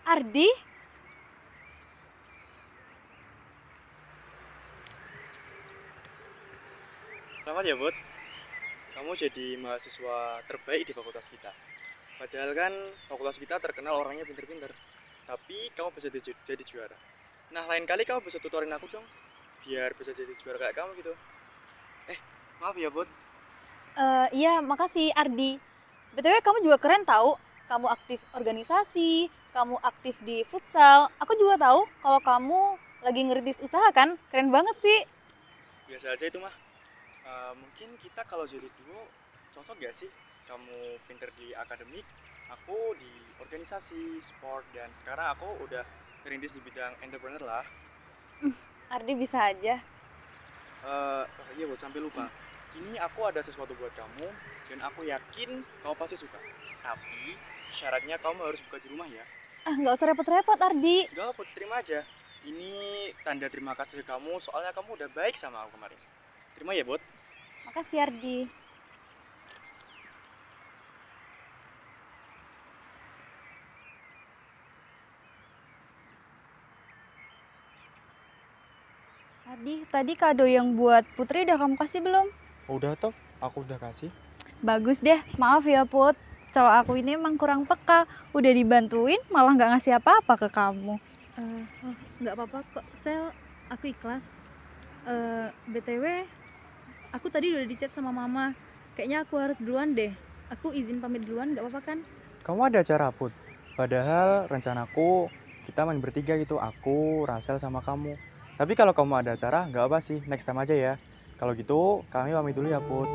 Ardhi? Selamat ya, Bud. Kamu jadi mahasiswa terbaik di fakultas kita. Padahal kan fakultas kita terkenal orangnya pinter-pinter. Tapi kamu bisa jadi juara. Nah, lain kali kamu bisa tutorin aku dong. Biar bisa jadi juara kayak kamu gitu. Maaf ya, Bud. Iya, makasih Ardhi. BTW kamu juga keren tahu. Kamu aktif organisasi, kamu aktif di futsal. Aku juga tahu kalau kamu lagi ngerintis usaha kan? Keren banget sih. Biasa aja itu mah. Mungkin kita kalau jadi duo cocok gak sih? Kamu pinter di akademik, aku di organisasi, sport, dan sekarang aku udah ngerintis di bidang entrepreneur lah. Ardhi bisa aja. Oh iya, Bud, sampai lupa. Ini aku ada sesuatu buat kamu dan aku yakin kamu pasti suka. Tapi syaratnya kamu harus buka di rumah ya. Ah, nggak usah repot-repot Ardhi. Gak, Bud, terima aja. Ini tanda terima kasih ke kamu soalnya kamu udah baik sama aku kemarin. Terima ya, Bud. Makasih Ardhi. Tadi kado yang buat Putri udah kamu kasih belum? Udah toh, aku udah kasih. Bagus deh, maaf ya Put. Cowok aku ini emang kurang peka. Udah dibantuin, malah nggak ngasih apa-apa ke kamu. Nggak apa-apa kok, Sel. Aku ikhlas. BTW, aku tadi udah dicat sama Mama. Kayaknya aku harus duluan deh. Aku izin pamit duluan, nggak apa-apa kan? Kamu ada acara, Put. Padahal rencanaku kita main bertiga gitu, aku, Rasel sama kamu. Tapi kalau kamu ada acara, nggak apa sih, next time aja ya. Kalau gitu, kami pamit dulu ya, Put.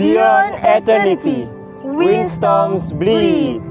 Beyond eternity, windstorms bleed.